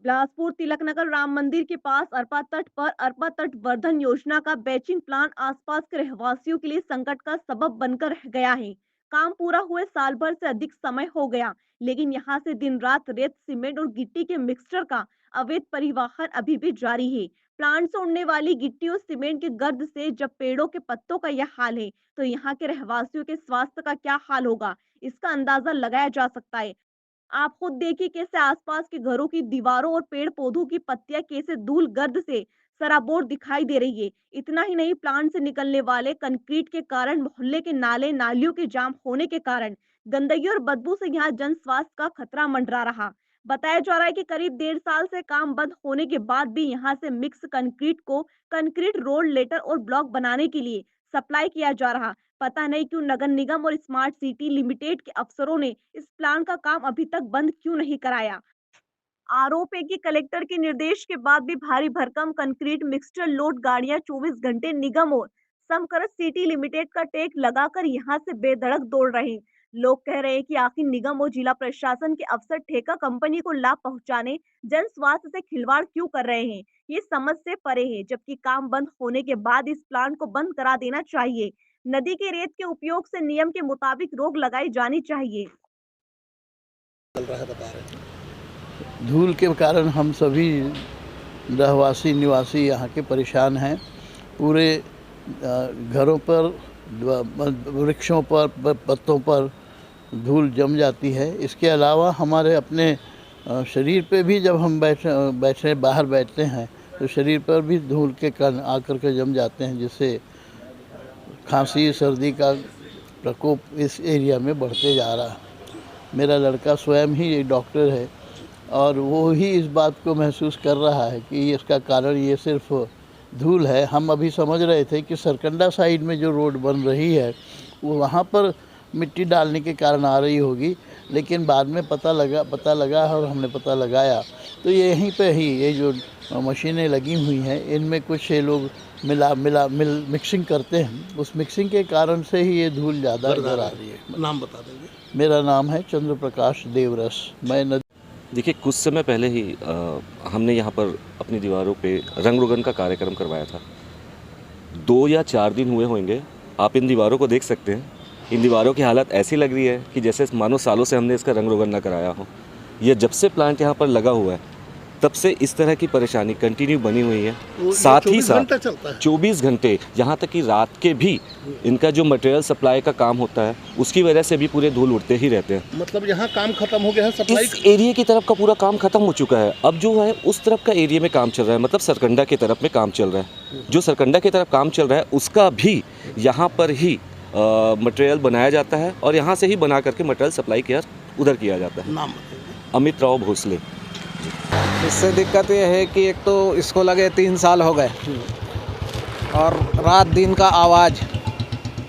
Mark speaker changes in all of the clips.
Speaker 1: बिलासपुर तिलकनगर राम मंदिर के पास अरपा तट वर्धन योजना का बैचिंग प्लान आसपास के रहवासियों के लिए संकट का सबब बनकर रह गया है। काम पूरा हुए साल भर से अधिक समय हो गया, लेकिन यहां से दिन रात रेत, सीमेंट और गिट्टी के मिक्सचर का अवैध परिवहन अभी भी जारी है। प्लांट से उड़ने वाली गिट्टी और सीमेंट के गर्द से जब पेड़ों के पत्तों का यह हाल है, तो यहाँ के रहवासियों के स्वास्थ्य का क्या हाल होगा, इसका अंदाजा लगाया जा सकता है। आप खुद देखिए कैसे आसपास के घरों की दीवारों और पेड़ पौधों की पत्तियां कैसे धूल गर्द से सराबोर दिखाई दे रही है। इतना ही नहीं, प्लांट से निकलने वाले कंक्रीट के कारण मोहल्ले के नाले नालियों के जाम होने के कारण गंदगी और बदबू से यहाँ जन स्वास्थ्य का खतरा मंडरा रहा। बताया जा रहा है कि करीब 1.5 साल से काम बंद होने के बाद भी यहाँ से मिक्स कंक्रीट को कंक्रीट रोड, लेटर और ब्लॉक बनाने के लिए सप्लाई किया जा रहा। पता नहीं क्यों नगर निगम और स्मार्ट सिटी लिमिटेड के अफसरों ने इस प्लान का काम अभी तक बंद क्यों नहीं कराया। आरोप है कि कलेक्टर के निर्देश के बाद भी भारी भरकम कंक्रीट मिक्सचर लोड गाड़ियां 24 घंटे निगम और समकरस सिटी लिमिटेड का टैग लगाकर यहां से बेधड़क दौड़ रहे हैं। लोग कह रहे हैं कि आखिर निगम और जिला प्रशासन के अफसर ठेका कंपनी को लाभ पहुंचाने जन स्वास्थ्य से खिलवाड़ क्यों कर रहे हैं, ये समझ से परे है। जबकि काम बंद होने के बाद इस प्लांट को बंद करा देना चाहिए। नदी के रेत के उपयोग से नियम के मुताबिक रोक लगाई जानी चाहिए।
Speaker 2: चल रहा है बता रहे हैं।
Speaker 3: धूल के कारण हम सभी रहवासी निवासी यहाँ के परेशान हैं। पूरे घरों पर, वृक्षों पर, पत्तों पर धूल जम जाती है। इसके अलावा हमारे अपने शरीर पे भी जब हम बाहर बैठते हैं तो शरीर पर भी धूल के कण आकर के जम जाते हैं, जिससे खांसी सर्दी का प्रकोप इस एरिया में बढ़ते जा रहा है। मेरा लड़का स्वयं ही एक डॉक्टर है और वो ही इस बात को महसूस कर रहा है कि इसका कारण ये सिर्फ धूल है। हम अभी समझ रहे थे कि सरकंडा साइड में जो रोड बन रही है वो वहाँ पर मिट्टी डालने के कारण आ रही होगी, लेकिन बाद में पता लगा और हमने पता लगाया तो यहीं पे ही ये जो मशीनें लगी हुई हैं इनमें कुछ ये लोग मिक्सिंग करते हैं। उस मिक्सिंग के कारण से ही ये धूल ज़्यादा इधर आ रही है।
Speaker 2: नाम बता देंगे?
Speaker 3: मेरा नाम है चंद्र प्रकाश देवरस। मैं
Speaker 4: देखिए, कुछ समय पहले ही हमने यहाँ पर अपनी दीवारों पे रंग रोगन का कार्यक्रम करवाया था। 2 या 4 दिन हुए होंगे, आप इन दीवारों को देख सकते हैं। इन दीवारों की हालत ऐसी लग रही है कि जैसे मानो सालों से हमने इसका रंग रोगन ना कराया हो। यह जब से प्लांट यहाँ पर लगा हुआ है तब से इस तरह की परेशानी कंटिन्यू बनी हुई है। साथ ही साथ 24 घंटे, यहाँ तक कि रात के भी इनका जो मटेरियल सप्लाई का काम होता है उसकी वजह से भी पूरे धूल उड़ते ही रहते हैं।
Speaker 2: मतलब यहाँ काम खत्म हो गया है, सप्लाई
Speaker 4: इस एरिया की तरफ का पूरा काम खत्म हो चुका है। अब जो है उस तरफ का एरिया में काम चल रहा है, मतलब सरकंडा की तरफ में काम चल रहा है। जो सरकंडा की तरफ काम चल रहा है उसका भी यहाँ पर ही मटेरियल बनाया जाता है और यहाँ से ही बना करके मटेरियल सप्लाई उधर किया जाता है।
Speaker 2: नाम
Speaker 4: अमित राव भोसले।
Speaker 5: इससे दिक्कत ये है कि एक तो इसको लगे 3 साल हो गए और रात दिन का आवाज़,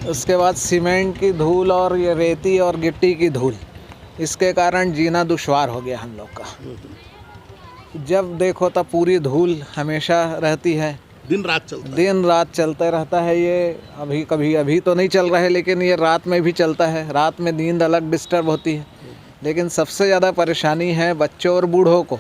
Speaker 5: उसके बाद सीमेंट की धूल और ये रेती और गिट्टी की धूल, इसके कारण जीना दुश्वार हो गया हम लोग का। जब देखो तब पूरी धूल हमेशा रहती है,
Speaker 2: दिन रात चलता
Speaker 5: रहता है। ये अभी तो नहीं चल रहा है, लेकिन ये रात में भी चलता है। रात में नींद अलग डिस्टर्ब होती है, लेकिन सबसे ज़्यादा परेशानी है बच्चों और बूढ़ों को,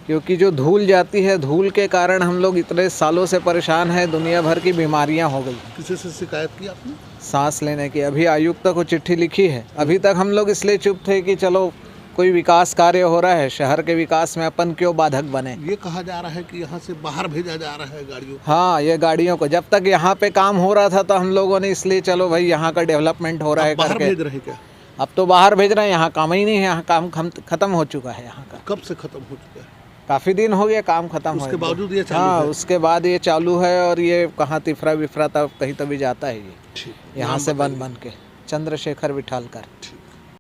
Speaker 5: क्योंकि जो धूल जाती है, धूल के कारण हम लोग इतने सालों से परेशान हैं। दुनिया भर की बीमारियां हो गई।
Speaker 2: किसी से शिकायत की आपने?
Speaker 5: सांस लेने की अभी आयुक्त को चिट्ठी लिखी है। अभी तक हम लोग इसलिए चुप थे कि चलो कोई विकास कार्य हो रहा है, शहर के विकास में अपन क्यों बाधक बने।
Speaker 2: ये कहा जा रहा है कि यहाँ से बाहर भेजा जा रहा है गाड़ियों को।
Speaker 5: हाँ, ये गाड़ियों को जब तक यहाँ पे काम हो रहा था तो हम लोगों ने इसलिए चलो भाई यहाँ का डेवलपमेंट हो रहा है
Speaker 2: बाहर
Speaker 5: करके
Speaker 2: भेज रहे क्या?
Speaker 5: अब तो बाहर भेज रहे हैं, यहाँ काम ही नहीं है। यहाँ काम खत्म हो चुका है। यहाँ का
Speaker 2: कब से खत्म हो चुका है?
Speaker 5: काफ़ी दिन हो गया काम खत्म हो।
Speaker 2: उसके बावजूद ये चालू
Speaker 5: हाँ,
Speaker 2: है?
Speaker 5: उसके बाद ये चालू है और ये कहाँ तिफरा विफरा तब कहीं तभी जाता है। ये यहाँ से बन के चंद्रशेखर विठालकर।